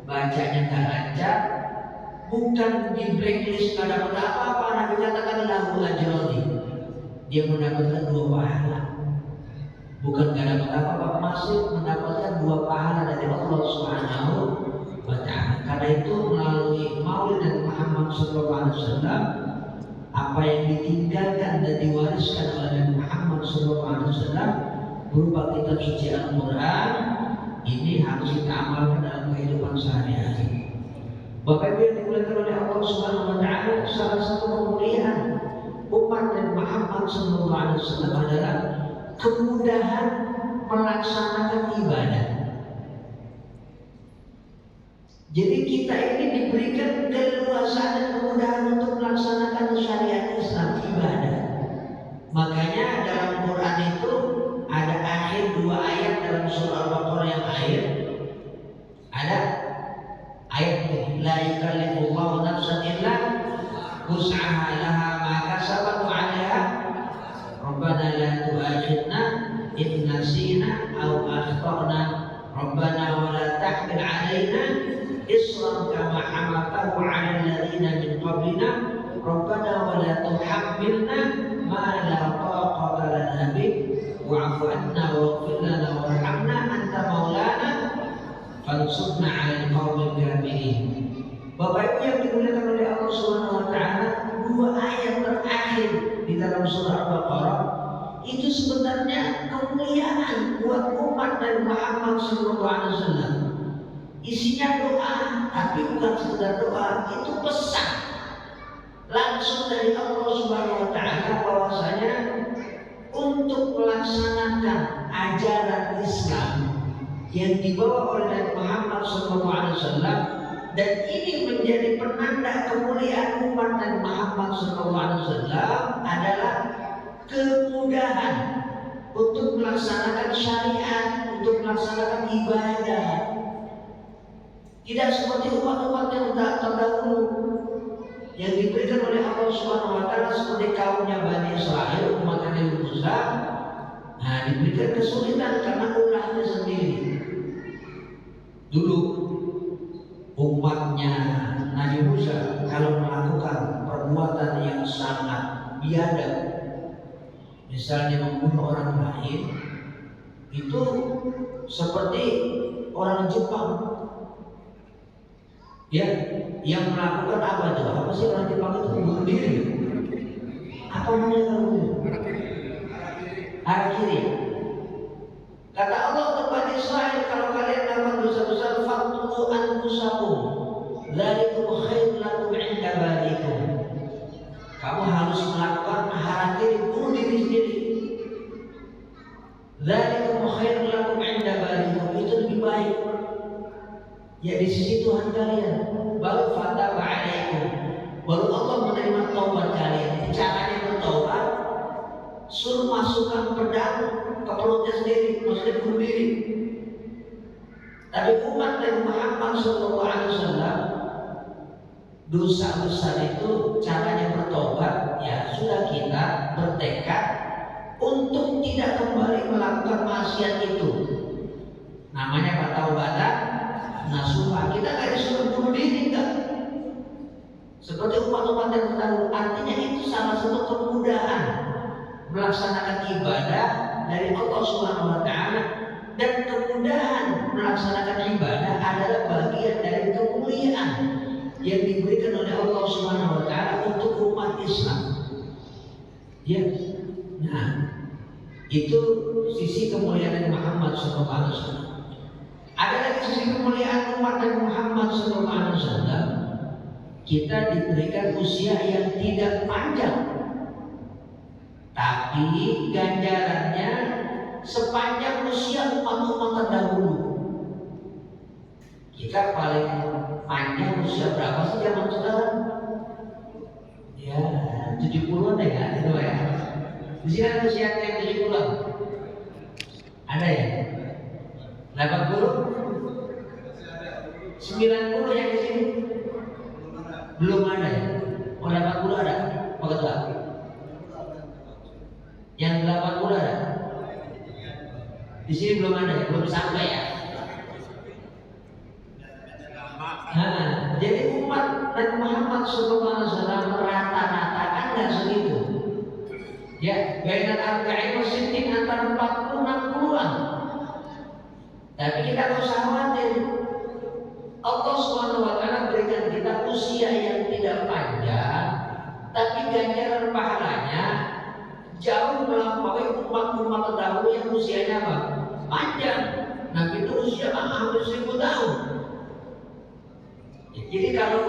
bacanya nggak lancar, bukan di blacklist nggak dapat apa-apa, Nabi katakan lahu ajrun. Dia mendapatkan 2 pahala. Bukan gak dapat apa-apa, masih mendapatkan 2 pahala dari Allah Subhanahu wa ta'ala. Karena itu melalui Maulid Nabi Muhammad SAW, apa yang ditinggalkan dan diwariskan oleh Nabi Muhammad SAW berupa kitab suci Al-Quran, ini harus kita amalkan dalam kehidupan sehari-hari. Bapak Ibu yang dimuliakan oleh Allah Subhanahu wa ta'ala, salah satu kemuliaan umat Nabi Muhammad SAW adalah kemudahan melaksanakan ibadah. Jadi kita ini diberikan keleluasaan dan kemudahan untuk melaksanakan syariat Islam, ibadah. Makanya dalam Quran itu ada akhir 2 ayat dalam surah Al-Baqarah yang akhir. Ada ayat la yukallifullahu nafsan illa wus'aha laha ma kasabat wa 'alaiha Rabbana la tu'akhidna in nasina aw akhtana Rabbana wa la tahmil 'alaina isran kama hamaltahu 'ala alladziina min qablina Rabbana wa la tuhammilna ma la taqata lana bih wa'fu 'anna waghfir lana warhamna anta maulana fansurna 'alal qaumil kafirin. Bapak Ibu yang dimuliakan oleh Allah Subhanahu wa taala, 2 ayat terakhir di dalam surah Al-Baqarah itu sebenarnya kemuliaan buat umat dan Muhammad SAW. Isinya doa, tapi bukan sekedar doa, itu pesan langsung dari Allah Subhanahu wa taala bahwasanya untuk melaksanakan ajaran Islam yang dibawa oleh Nabi Muhammad SAW, dan ini menjadi penanda kemuliaan umat Nabi Muhammad SAW adalah kemudahan untuk melaksanakan syariat, untuk melaksanakan ibadah. Tidak seperti umat-umat yang terdahulu yang diberikan oleh Allah Subhanahu wa taala seperti kaumnya Bani Israel, umat Nabi Musa. Nah, diberikan kesulitan karena ulahnya sendiri. Dulu umatnya Nabi Musa kalau melakukan perbuatan yang sangat biadab, misalnya membunuh orang lain, itu seperti orang Jepang, ya, yang melakukan apa itu? Apa sih orang Jepang itu bunuh diri? Apa namanya kalau akhiri? Kata Allah kepada Israel, kalau kalian melakukan dosa besar, faqtulu anfusakum, dzalikum khairun lakum 'inda barikum. Kamu harus melakukan harakiri, bunuh diri sendiri. Dzalikum khairun lakum 'inda barikum, itu lebih baik ya di sisi Tuhan kalian. Baru fataba 'alaikum, baru Allah menerima taubat kalian. Caranya bertaubat, suruh masukkan pedang ke perutnya sendiri, maksudnya bunuh diri. Tapi umat Nabi Muhammad SAW, dosa besar itu caranya bertobat, ya sudah kita bertekad untuk tidak kembali melakukan maksiat itu. Namanya apa? Taubatan nasuha. Kita gak disuruh bunuh diri, enggak. seperti umat-umat yang terdahulu. Artinya itu salah satu kemudahan melaksanakan ibadah dari Allah Subhanahu wa taala, dan kemudahan melaksanakan ibadah adalah bagian dari kemuliaan yang diberikan oleh Allah Subhanahu wa taala untuk umat Islam. Ya. Nah, itu sisi kemuliaan Muhammad sallallahu alaihi wasallam. Ada lagi sisi kemuliaan umat Muhammad sallallahu alaihi wasallam. Kita diberikan usia yang tidak panjang, tapi ganjarannya sepanjang usia umat-umat terdahulu. Kita paling panjang usia berapa sih zaman sekarang? Ya, 70-an ya, itu ya. Di sini ada usia yang 70-an. Ada ya? 80? 90 yang di sini? Belum ada ya? Oh, 80 ada? Oh, betul. Yang 80 ada? Di sini belum ada ya? Belum sampai ya? Nah, jadi umat Nabi Muhammad SAW rata-rata kan nggak segitu. Ya, bainal arba'in wa sittin, antara 40 60-an. Tapi kita nggak usah khawatir. Allah Subhanahu wa taala berikan kita usia yang tidak panjang, tapi ganjaran pahalanya jauh melampaui umat-umat terdahulu yang usianya apa? Panjang. Nabi itu usia hampir 1000 tahun. Jadi kalau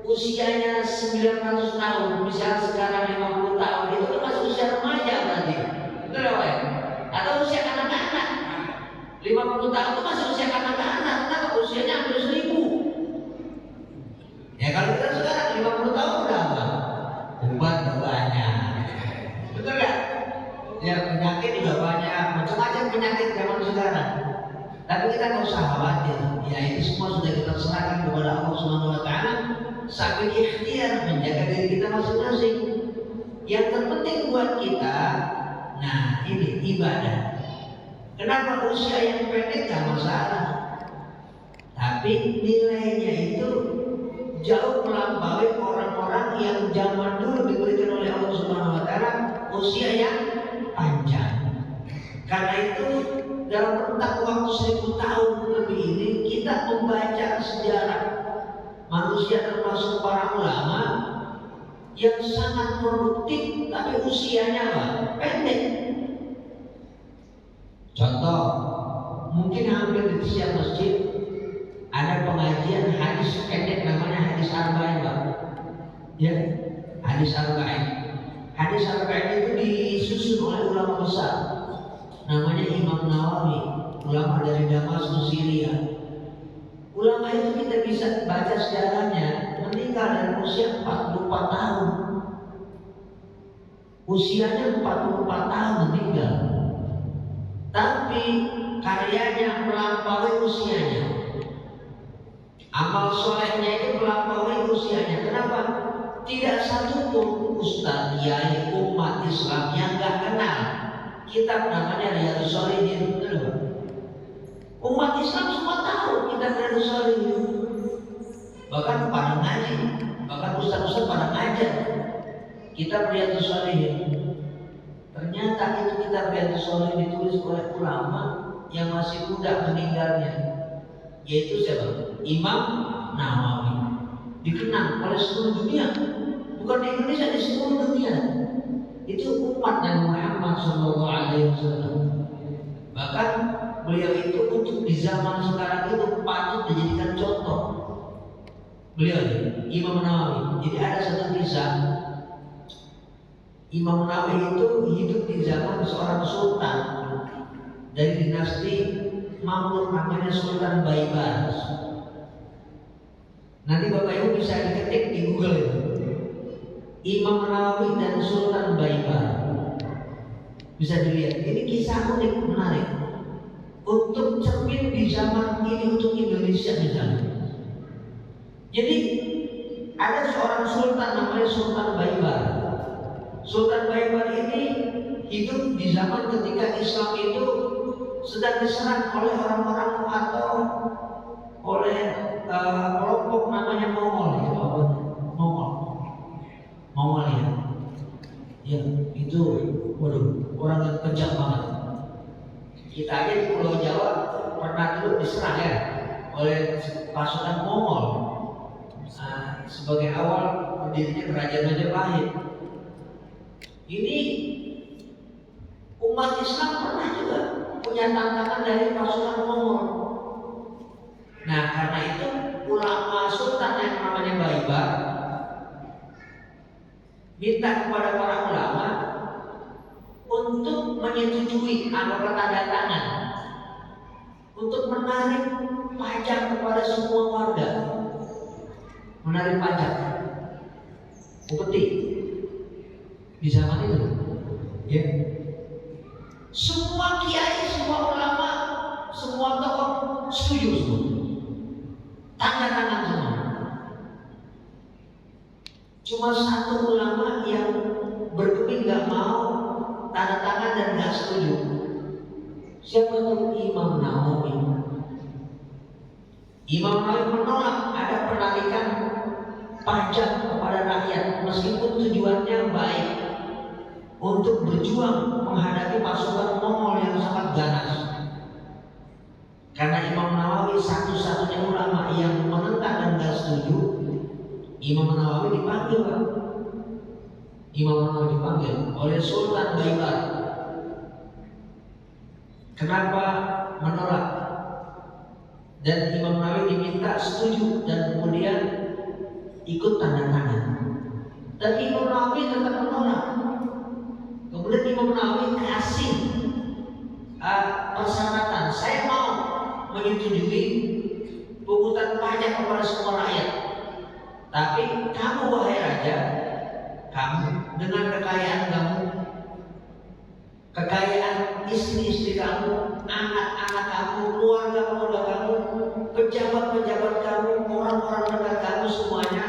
usianya 900 tahun, misalnya sekarang 50 tahun, itu kan masih usia remaja berarti. Betul ya? Atau usia anak-anak. 50 tahun itu masih usia anak-anak, karena usianya hampir 1000. Ya kalau kita sekarang 50 tahun udah apa? Ubat banyak. Betul nggak? Ya penyakit juga banyak, macam-macam penyakit zaman sekarang. Tapi kita nggak usah khawatir. Ya itu semua sudah kita serahkan kepada Allah Subhanahu wa taala sambil ikhtiar menjaga diri kita masing-masing. Yang terpenting buat kita, nah ini ibadah. Kenapa usia yang pendek gak masalah, tapi nilainya itu jauh melampaui orang-orang yang zaman dulu diberikan oleh Allah Subhanahu wa taala usia yang panjang. Karena itu dalam rentang waktu 1000 tahun lebih ini kita membaca sejarah manusia termasuk para ulama yang sangat produktif tapi usianya pendek. Contoh, mungkin hampir di setiap masjid ada pengajian hadis pendek namanya hadis arba'in, Pak. Ya, hadis arba'in. Hadis arba'in itu disusun oleh ulama besar. Namanya Imam Nawawi, ulama dari Damaskus, Syria. Ulama itu kita bisa baca sejarahnya meninggal dari usia 44 tahun. Usianya 44 tahun meninggal. Tapi karyanya melampaui usianya. Amal solehnya itu melampaui usianya. Kenapa? Tidak satu pun ustaz, kiai, umat Islam yang gak kenal kitab namanya Riyadhus Shalihin. Umat Islam semua tahu kitab Riyadhus Shalihin. Bahkan pada ngaji, bahkan ustaz-ustaz pada ngajar kitab Riyadhus Shalihin. Ternyata itu kitab Riyadhus Shalihin ditulis oleh ulama yang masih muda meninggalnya, yaitu siapa? Imam Nawawi. Dikenal oleh seluruh dunia, bukan di Indonesia, di seluruh dunia. Itu umat Nabi Muhammad SAW. Bahkan beliau itu untuk di zaman sekarang itu patut dijadikan contoh. Beliau Imam Nawawi. Jadi ada satu kisah. Imam Nawawi itu hidup di zaman seorang sultan dari dinasti Mamluk namanya Sultan Baibars. Nanti Bapak Ibu bisa diketik di Google itu. Imam Nawawi dan Sultan Baibars. Bisa dilihat. Ini kisah unik, menarik. Untuk cermin di zaman ini untuk Indonesia misalnya. Jadi ada seorang sultan namanya Sultan Baibars. Sultan Baibars ini hidup di zaman ketika Islam itu sedang diserang oleh orang-orang atau oleh kelompok namanya Mongol. waduh, orang yang kejam banget. Kita aja di Pulau Jawa pernah dulu diserang ya oleh pasukan Mongol. Sebagai awal berdirinya kerajaan Majapahit. Ini umat Islam pernah juga punya tantangan dari pasukan Mongol. Nah, karena itu ulama sultan yang namanya Baibar minta kepada para ulama untuk menyetujui atau tanda tangan untuk menarik pajak kepada semua warga. Menarik pajak upeti di zaman itu, ya. Semua kiai, semua ulama, semua tokoh setuju semua, tanda tangan semua. Cuma satu ulama yang bergeming nggak mau tanda tangan dan nggak setuju. Siapa itu? Imam Nawawi. Imam Nawawi menolak ada penarikan pajak kepada rakyat meskipun tujuannya baik untuk berjuang menghadapi pasukan Mongol yang sangat ganas. Karena Imam Nawawi satu-satunya ulama yang menentang dan nggak setuju, Imam Nawawi dipanggil, Pak. Imam Nawawi dipanggil oleh Sultan Baibar. Kenapa menolak? Dan Imam Nawawi diminta setuju dan kemudian ikut tanda tangan. Tapi Imam Nawawi tetap menolak. Kemudian Imam Nawawi kasih persyaratan, saya mau menyetujui pungutan pajak kepada semua rakyat. Tapi kamu wahai raja, kamu dengan kekayaan kamu, kekayaan istri-istri kamu, anak-anak kamu, keluarga-keluarga kamu, pejabat-pejabat kamu, orang-orang dekat kamu semuanya,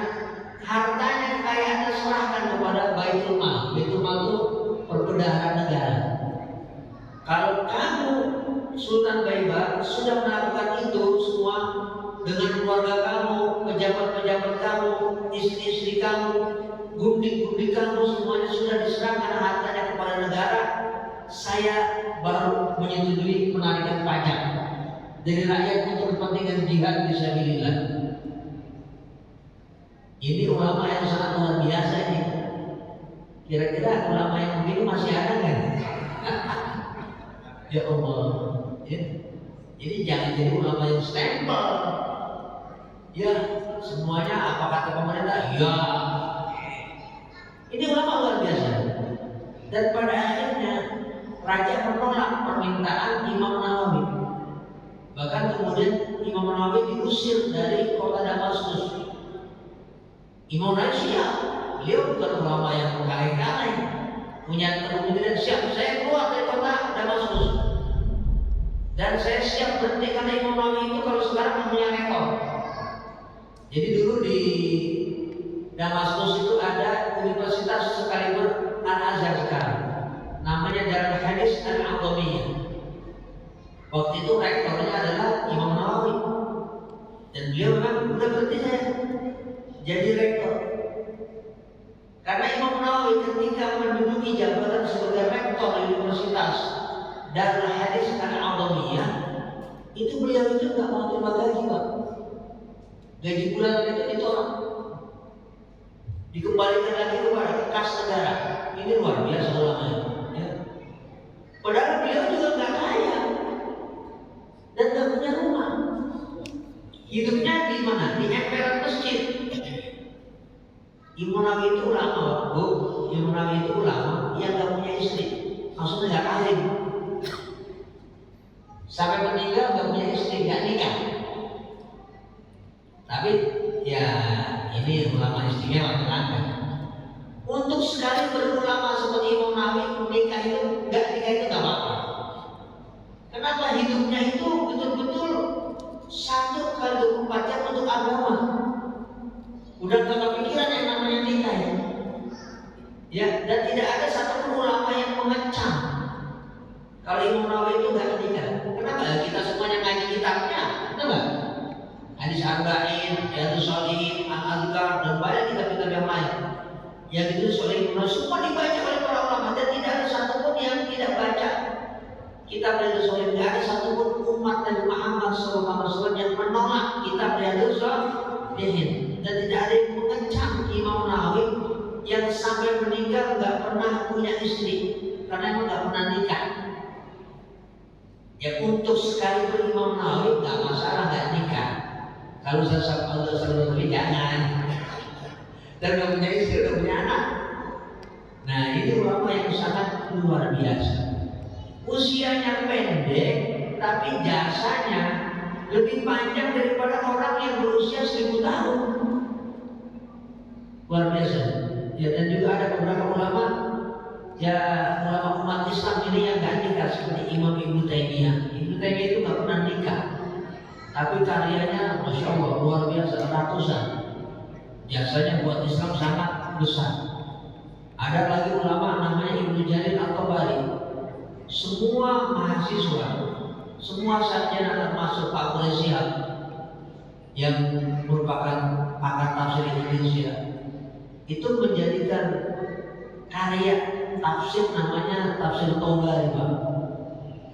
hartanya, kekayaannya serahkan kepada Baitul Mal. Baitul Mal itu perbendaharaan negara. Kalau kamu Sultan Baibar sudah melakukan itu semua dengan keluarga kamu, pejabat-pejabat kamu, istri-istri kamu, gundik-gundik kamu, semuanya sudah diserahkan hartanya kepada negara, saya baru menyetujui penarikan pajak dari rakyat untuk kepentingan jihad fisabilillah. Ini ulama yang sangat luar biasa ini. Kira-kira ulama yang begini masih ada kan? Ya Allah, ya. Jadi jangan jadi ulama yang stempel. Ya, semuanya apa kata pemerintah? Ya. Ini ulama luar biasa. Dan pada akhirnya raja menolak permintaan Imam Nawawi. Bahkan kemudian Imam Nawawi diusir dari kota Damaskus. Imam Nawawi siap. Beliau bukan ulama yang kaleng-kaleng, punya kemungkinan siap. Saya keluar dari kota Damaskus dan saya siap berhenti karena Imam Nawawi itu kalau sekarang punya rekor. Jadi dulu di Damaskus itu ada universitas sekaliber Al-Azhar sekarang, namanya Darul Hadis Al-Aqamiyah. Waktu itu rektornya adalah Imam Nawawi dan beliau memang udah berhenti saya jadi rektor. Karena Imam Nawawi ketika menduduki jabatan sebagai rektor universitas Darul Hadis Al-Aqamiyah, itu beliau itu nggak mau terima gaji, Pak. Gaji bulanan itu ditolak, dikembalikan lagi kepada kas negara. Ini luar biasa ulamanya, ya. Padahal beliau juga nggak kaya dan nggak punya rumah. Hidupnya di mana? Di emperan masjid. Imam Nawawi itu ulama, Bu. Imam Nawawi itu ulama yang nggak punya istri, maksudnya nggak kawin. Sampai meninggal nggak punya istri, nggak nikah. Tapi ya ini ulama istimewa terangkan. Untuk sekali berulama seperti Imam Nawawi nikah itu nggak apa-apa. Kenapa? Hidupnya itu betul-betul 1x24 jam untuk agama. Udah gak kepikiran yang namanya nikah ya. Ya, dan tidak ada satupun ulama yang mengecam kalau Imam Nawawi itu gak nikah. Kenapa? Kita semuanya ngaji kitabnya, betul gak? Hadis Arba'in, Riyadhus Shalihin, Al-Adhkar, dan banyak kitab-kitab yang lain yang ditulis oleh Imam Nawawi, semua dibaca oleh para ulama dan tidak ada satupun satupun yang tidak baca kitab Riyadhus Shalihin, tidak ada satupun umat Nabi Muhammad SAW yang menolak kitab Riyadhus Shalihin, dan tidak ada yang mengecam Imam Nawawi yang sampai meninggal nggak pernah punya istri karena emang nggak pernah nikah. Ya untuk sekali pun Imam Nawawi nggak masalah nggak nikah. Kalau saya selalu jangan. Dan nggak punya istri, udah punya anak. Nah ini ulama yang sangat luar biasa. Usianya pendek, tapi jasanya lebih panjang daripada orang yang berusia 1000 tahun. Luar biasa. Ya, dan juga ada beberapa ulama, ya ulama umat Islam ini yang gak nikah seperti Imam Ibnu Taimiyah. Ibnu Taimiyah itu gak pernah nikah, tapi karyanya Masya Allah luar biasa, ratusan. Jasanya buat Islam sangat besar. Ada lagi ulama namanya Ibnu Jarir At-Tabari. Semua mahasiswa, semua sarjana termasuk Pak Quraisyah yang merupakan pakar tafsir Indonesia itu menjadikan karya tafsir namanya tafsir Tabari, Pak.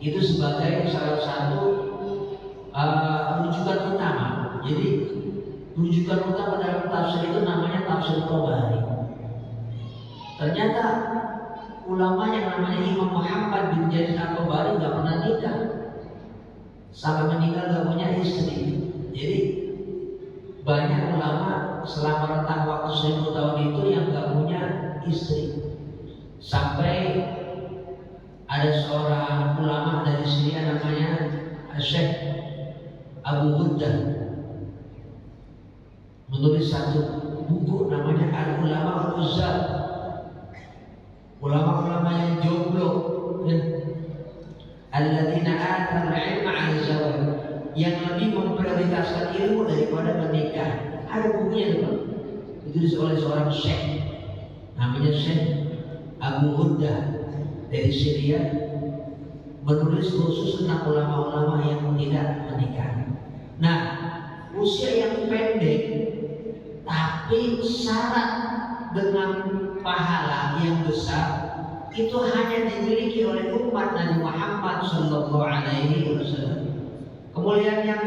Itu sebagai salah satu rujukan utama. Jadi rujukan utama dalam tafsir itu namanya tafsir Tabari. Ternyata ulama yang namanya Imam Muhammad bin Jarir At-Tabari nggak pernah nikah, sampai meninggal nggak punya istri. Jadi banyak ulama selama rentang waktu 1000 tahun itu yang nggak punya istri. Sampai ada seorang ulama dari Syria namanya Syekh Abu Ghuddah menulis satu buku namanya Al-Ulama Al-Uzzab. Ulama-ulama yang jomblo, alladzina atal ilma 'ala zawaj, yang lebih memprioritaskan ilmu daripada menikah. Ada bukunya Pak, ditulis oleh seorang syekh namanya Syekh Abu Ghuddah dari Syria, menulis khusus tentang ulama-ulama yang tidak menikah. Nah, usia yang pendek tapi syarat dengan pahala yang besar itu hanya dimiliki oleh umat Nabi Muhammad Sallallahu Alaihi Wasallam. Kemudian yang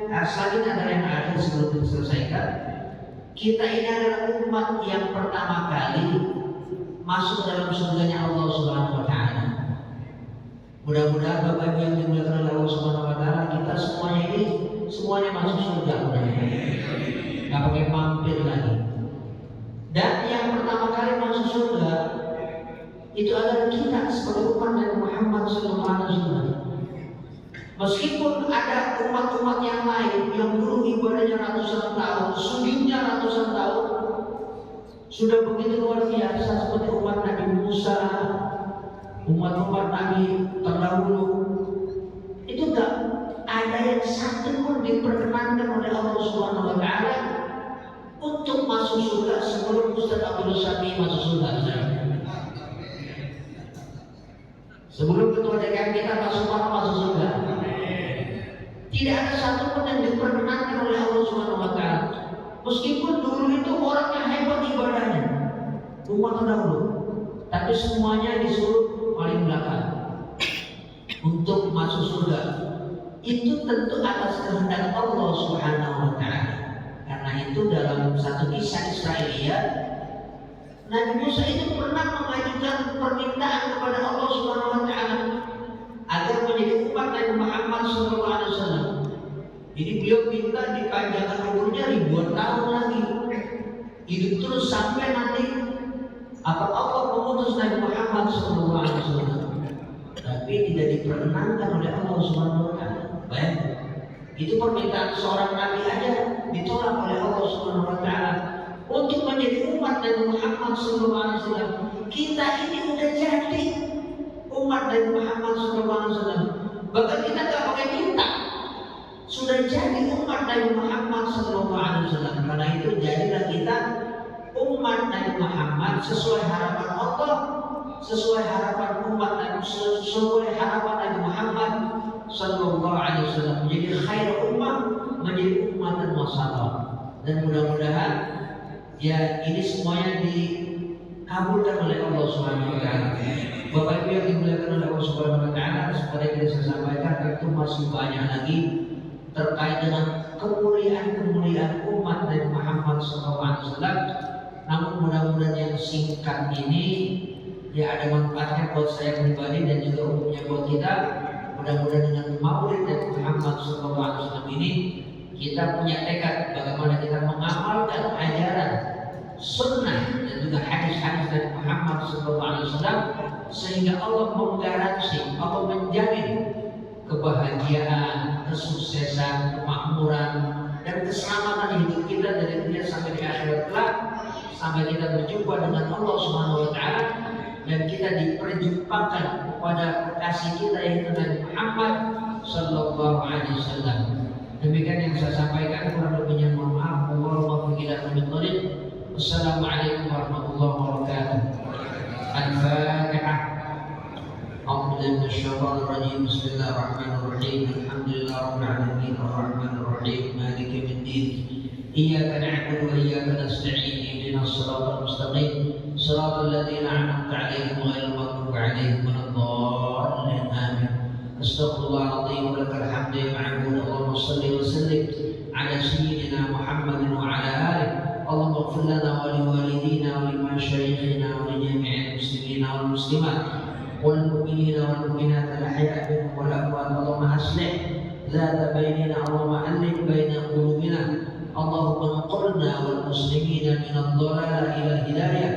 selanjutnya adalah yang akhir sebelum diselesaikan, kita ini adalah umat yang pertama kali masuk dalam surganya Allah Subhanahu Wa Taala. Mudah-mudahan Bapak Ibu yang dimuliakan oleh Allah Subhanahu Wa Taala, kita semuanya ini semuanya masuk surga, mudah-mudahan. Nggak pakai mampir lagi. Dan yang pertama kali masuk surga itu adalah kita sebagai umat Nabi Muhammad SAW. Meskipun ada umat-umat yang lain yang dulu ibadahnya ratusan tahun, sujudnya ratusan tahun, sudah begitu luar biasa seperti umat Nabi Musa, umat-umat Nabi terdahulu, itu gak ada yang satu pun diperkenankan oleh Allah Subhanahu Wa Taala untuk masuk surga sebelum Ustaz Abdul Syafi'i masuk surga. Sebelum ketua DKM kita masuk surga, tidak ada satupun yang diperkenankan oleh Allah Subhanahu Wa Taala. Meskipun dulu itu orangnya hebat ibadahnya, umat terdahulu, tapi semuanya disuruh paling belakang untuk masuk surga. Itu tentu atas kehendak Allah Subhanahu Wa Taala. Karena itu dalam satu kisah Israiliyat, Nabi Musa itu pernah mengajukan permintaan kepada Allah Subhanahu Wa Taala agar menjadi umat Nabi Muhammad SAW. Jadi beliau minta dipanjangkan umurnya ribuan tahun lagi, hidup terus sampai nanti Allah mengutus Nabi Muhammad SAW. Tapi tidak diperkenankan oleh Allah Subhanahu Wa Taala. Baik, itu permintaan seorang nabi aja ditolak oleh Allah Subhanahu Wa Taala. Untuk menjadi umat Nabi Muhammad SAW, kita ini udah jadi umat Nabi Muhammad SAW. Bahkan kita nggak pakai minta, sudah jadi umat Nabi Muhammad SAW. Karena itu jadilah kita umat Nabi Muhammad sesuai harapan Allah, sesuai harapan umat Nabi, sesuai harapan Nabi Muhammad Sallallahu Alaihi Wasallam, menjadi khair ummah, menjadi umat dan wasatah. Dan mudah-mudahan ya ini semuanya kabulkan oleh Allah Subhanahu wa taala. Bapak Ibu yang dimuliakan oleh Allah Subhanahu wa taala, seperti yang saya sampaikan itu masih banyak lagi terkait dengan kemuliaan umat Nabi Muhammad SAW. Namun mudah-mudahan yang singkat ini ya ada manfaatnya buat saya pribadi dan juga umumnya buat kita. Mudah-mudahan dengan Maulid Nabi Muhammad SAW ini kita punya tekad bagaimana kita mengamalkan ajaran sunnah dan juga hadis-hadis Nabi Muhammad SAW, sehingga Allah menggaransi, Allah menjamin kebahagiaan, kesuksesan, kemakmuran dan keselamatan hidup kita dari dunia sampai di akhirat kelak, sampai kita berjumpa dengan Allah Subhanahu wa taala dan kita diperjumpakan kepada kekasih kita yaitu Nabi Muhammad sallallahu alaihi wasallam. Demikian yang saya sampaikan, kurang lebihnya mohon maaf. Wallahu a'lam. Wassalamualaikum warahmatullahi wabarakatuh. Al-Fatihah. أعوذ بالله من الشيطان الرجيم. بسم الله الرحمن الرحيم. الحمد لله رب العالمين الرحمن الرحيم مالك يوم الدين إياك نعبد وإياك نستعين اهدنا الصراط المستقيم صراط الذين أنعمت عليهم غير المغضوب عليهم ولا الضالين آمين. أستغفر الله العظيم ولك الحمد يا معبود. اللهم صل وسلم على سيدنا محمد وعلى آله. اللهم اغفر لنا ولوالدينا ولمشايخنا ولجميع المسلمين والمسلمات والمؤمنين والمؤمنات الأحياء منهم والأموات. اللهم أصلح ذات بيننا، اللهم ألف بين قلوبنا، اللهم انقلنا والمسلمين من الضلال إلى الهداية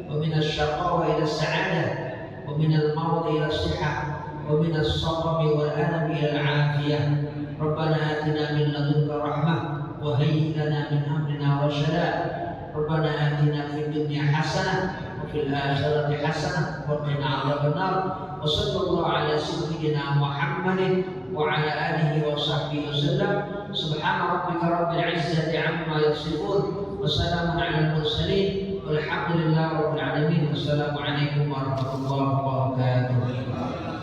ومن الشقاوة إلى السعادة ومن المرض إلى الصحة ومن السقم والألم إلى العافية. ربنا آتنا من لدنك رحمة وهيئ لنا من أمرنا رشدا. ربنا آتنا في الدنيا حسنة وفي الآخرة حسنة وقنا عذاب النار. وصلى الله على سيدنا محمد وعلى آله وصحبه وسلم. سبحان ربك رب العزة عما يصفون وسلام على المرسلين والحمد لله رب العالمين. والسلام عليكم ورحمة الله وبركاته.